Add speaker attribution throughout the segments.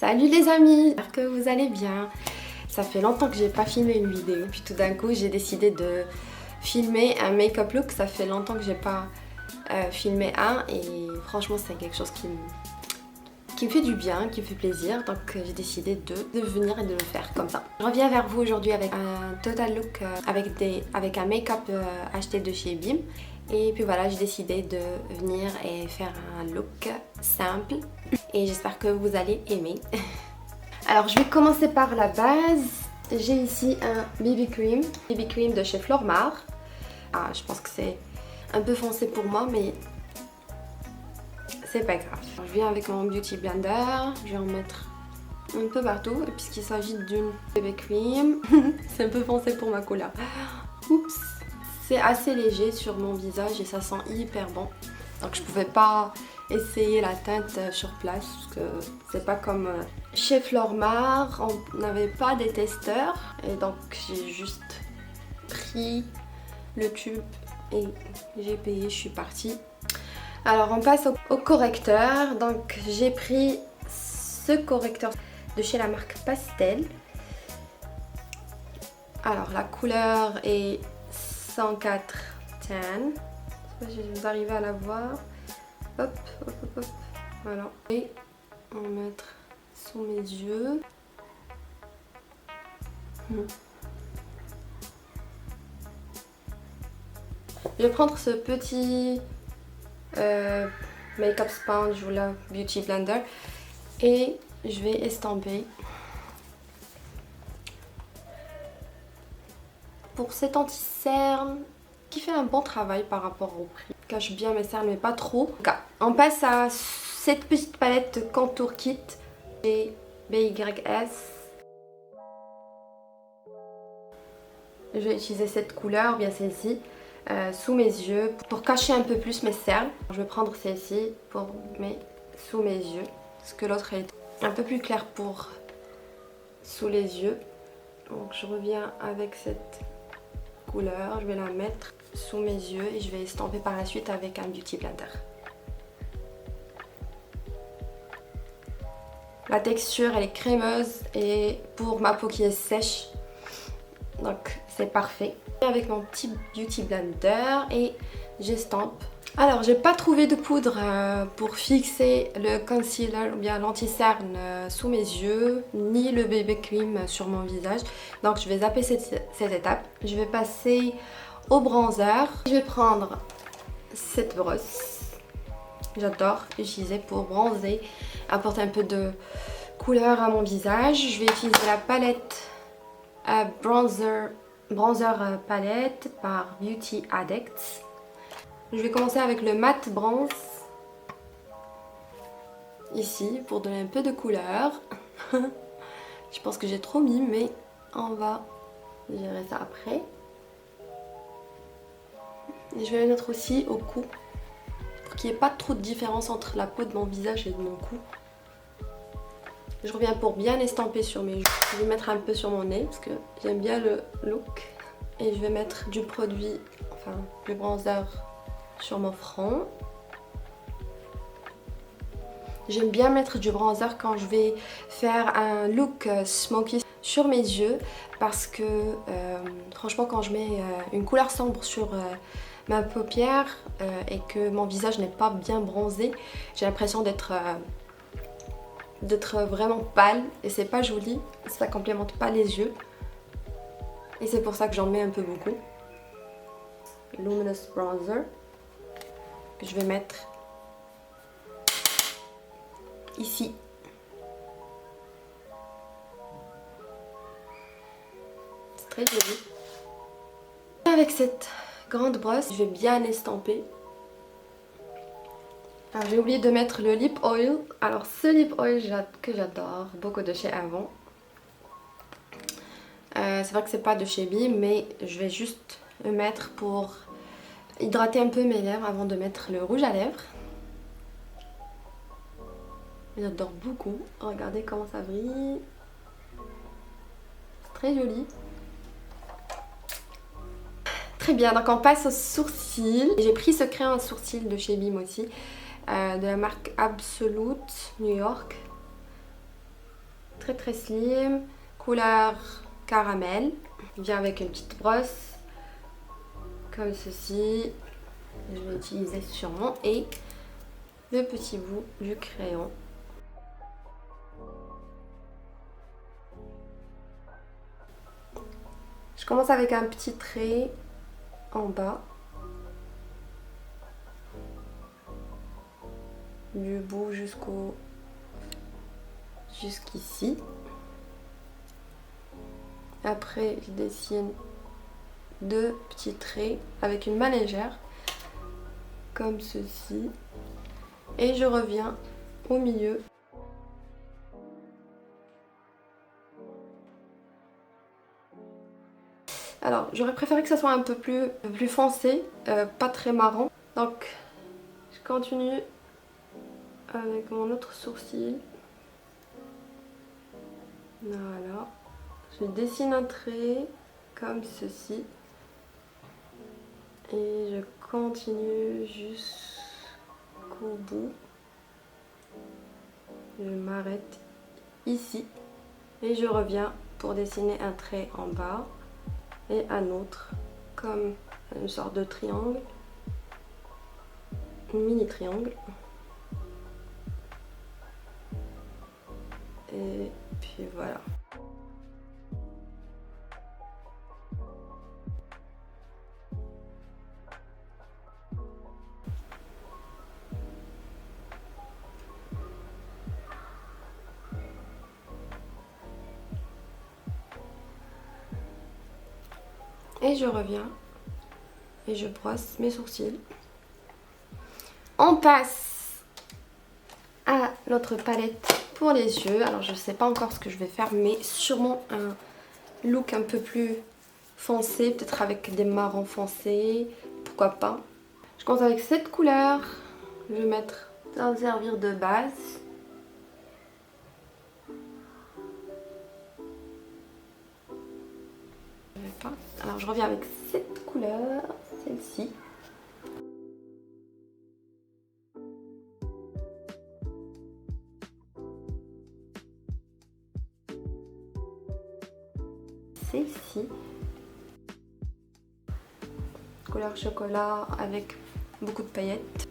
Speaker 1: Salut les amis, j'espère que vous allez bien. Ça fait longtemps que j'ai pas filmé une vidéo, puis tout d'un coup j'ai décidé de filmer un make-up look. Ça fait longtemps que j'ai pas filmé un et franchement c'est quelque chose qui me fait du bien, qui me fait plaisir, donc j'ai décidé de venir et de le faire comme ça. Je reviens vers vous aujourd'hui avec un total look avec un make-up acheté de chez Bim. Et puis voilà, j'ai décidé de venir et faire un look simple et j'espère que vous allez aimer. Alors je vais commencer par la base. J'ai ici un BB cream de chez Flormar. Ah, je pense que c'est un peu foncé pour moi mais c'est pas grave. Je viens avec mon beauty blender, je vais en mettre un peu partout et puisqu'il s'agit d'une BB cream, c'est un peu foncé pour ma couleur. Oups. C'est assez léger sur mon visage et ça sent hyper bon. Donc je pouvais pas essayer la teinte sur place parce que c'est pas comme chez Flormar, on n'avait pas des testeurs et donc j'ai juste pris le tube et j'ai payé, je suis partie. Alors on passe au correcteur. Donc j'ai pris ce correcteur de chez la marque Pastel. Alors la couleur est 104 Tan. Je sais pas si vous arrivez à la voir. Hop, hop, hop, hop. Voilà. Et on va mettre sous mes yeux. Je vais prendre ce petit make-up sponge ou la beauty blender et je vais estomper. Pour cet anti-cerne qui fait un bon travail par rapport au prix. Cache bien mes cernes mais pas trop. On passe à cette petite palette Contour Kit et BYS. Je vais utiliser cette couleur, bien celle-ci, sous mes yeux pour cacher un peu plus mes cernes. Je vais prendre celle-ci pour sous mes yeux parce que l'autre est un peu plus claire pour sous les yeux. Donc je reviens avec cette couleur, je vais la mettre sous mes yeux et je vais estomper par la suite avec un beauty blender. La texture elle est crémeuse et pour ma peau qui est sèche, donc c'est parfait. Avec mon petit beauty blender et j'estompe. Alors j'ai pas trouvé de poudre pour fixer le concealer ou bien l'anti-cerne sous mes yeux, ni le BB cream sur mon visage. Donc je vais zapper cette étape. Je vais passer au bronzer. Je vais prendre cette brosse. J'adore utiliser pour bronzer, apporter un peu de couleur à mon visage. Je vais utiliser la palette bronzer palette par Beauty Addicts. Je vais commencer avec le matte bronze ici pour donner un peu de couleur. Je pense que j'ai trop mis mais on va gérer ça après. Et je vais le mettre aussi au cou pour qu'il n'y ait pas trop de différence entre la peau de mon visage et de mon cou. Je reviens pour bien estomper sur mes joues. Je vais mettre un peu sur mon nez parce que j'aime bien le look. Et je vais mettre du produit, enfin du bronzer sur mon front. J'aime bien mettre du bronzer quand je vais faire un look smoky sur mes yeux parce que franchement quand je mets une couleur sombre sur ma paupière et que mon visage n'est pas bien bronzé, j'ai l'impression d'être vraiment pâle et c'est pas joli, ça complémente pas les yeux et c'est pour ça que j'en mets un peu beaucoup. Luminous Bronzer que je vais mettre ici. C'est très joli. Avec cette grande brosse, je vais bien estomper. Alors j'ai oublié de mettre le lip oil. Alors ce lip oil que j'adore, beaucoup de chez Avon. C'est vrai que c'est pas de chez Bim, mais je vais juste le mettre pour hydrater un peu mes lèvres avant de mettre le rouge à lèvres. J'adore beaucoup. Regardez comment ça brille. C'est très joli. Très bien, donc on passe aux sourcils. J'ai pris ce crayon à sourcils de chez Bim aussi, de la marque Absolute New York. très slim, couleur caramel. Il vient avec une petite brosse, comme ceci. Je vais utiliser sûrement. Et le petit bout du crayon. Je commence avec un petit trait en bas. Du bout jusqu'ici. Après, je dessine 2 petits traits avec une main légère, comme ceci. Et je reviens au milieu. Alors, j'aurais préféré que ça soit un peu plus foncé, pas très marron. Donc, je continue avec mon autre sourcil. Voilà. Je dessine un trait comme ceci. Et je continue jusqu'au bout. Je m'arrête ici. Et je reviens pour dessiner un trait en bas. Et un autre, comme une sorte de triangle. Un mini triangle. Et puis voilà. Et je reviens et je brosse mes sourcils. On passe à notre palette pour les yeux. Alors je ne sais pas encore ce que je vais faire, mais sûrement un look un peu plus foncé, peut-être avec des marrons foncés, pourquoi pas. Je commence avec cette couleur. Je vais ça va servir de base. Alors je reviens avec cette couleur, celle-ci. Celle-ci. Couleur chocolat avec beaucoup de paillettes.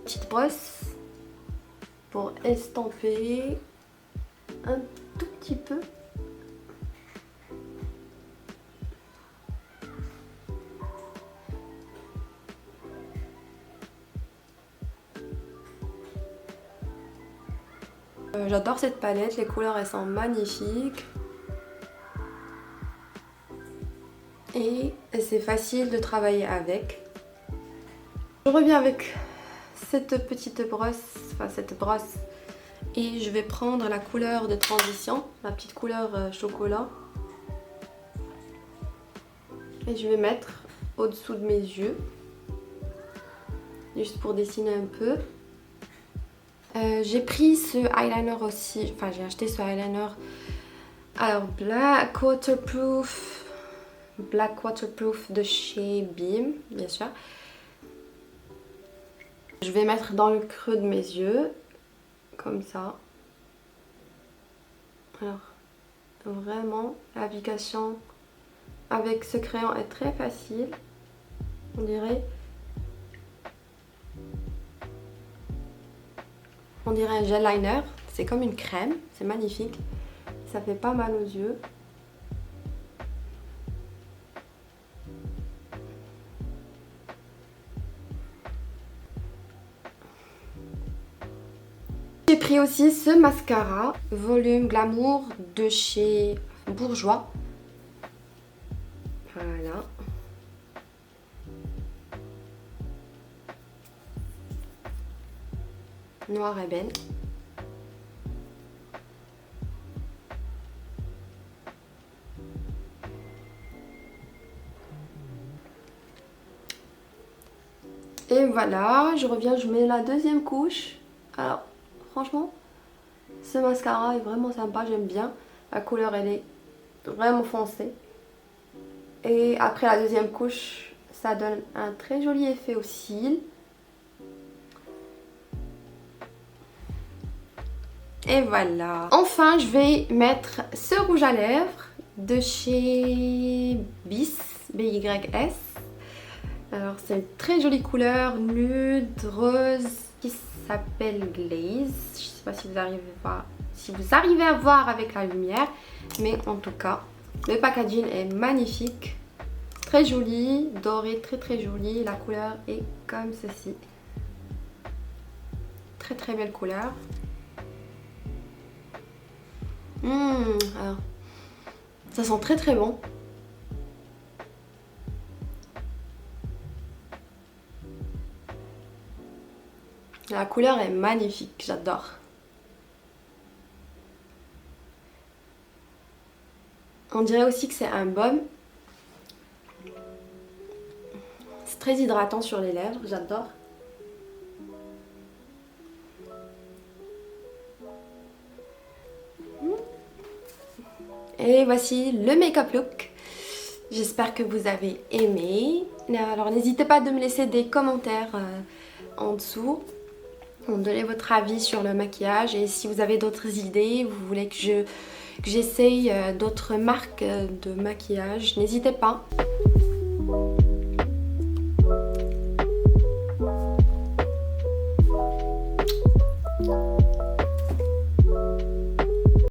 Speaker 1: Petite brosse pour estomper un tout petit peu. J'adore cette palette, les couleurs elles sont magnifiques. Et c'est facile de travailler avec. Je reviens avec cette petite brosse, et je vais prendre la couleur de transition, la petite couleur chocolat, et je vais mettre au-dessous de mes yeux, juste pour dessiner un peu. J'ai pris ce eyeliner aussi, enfin j'ai acheté ce eyeliner, alors Black Waterproof de chez Beam, bien sûr. Je vais mettre dans le creux de mes yeux, comme ça. Alors, vraiment, l'application avec ce crayon est très facile, on dirait un gel liner, c'est comme une crème, c'est magnifique, ça fait pas mal aux yeux. J'ai pris aussi ce mascara Volume Glamour de chez Bourjois. Voilà. Noir ébène. Et voilà, je reviens, je mets la deuxième couche. Alors, franchement, ce mascara est vraiment sympa, j'aime bien. La couleur, elle est vraiment foncée. Et après la deuxième couche, ça donne un très joli effet aux cils. Et voilà. Enfin, je vais mettre ce rouge à lèvres de chez BYS. Alors, c'est une très jolie couleur nude, rose, qui s'appelle Glaze. Je sais pas si vous arrivez à voir avec la lumière, mais en tout cas, le packaging est magnifique. Très joli, doré, très joli. La couleur est comme ceci. Très belle couleur. Alors, ça sent très bon. La couleur est magnifique, j'adore. On dirait aussi que c'est un baume. C'est très hydratant sur les lèvres, j'adore. Et voici le make-up look. J'espère que vous avez aimé. Alors n'hésitez pas de me laisser des commentaires en dessous. Donnez votre avis sur le maquillage. Et si vous avez d'autres idées, vous voulez que j'essaye d'autres marques de maquillage, n'hésitez pas.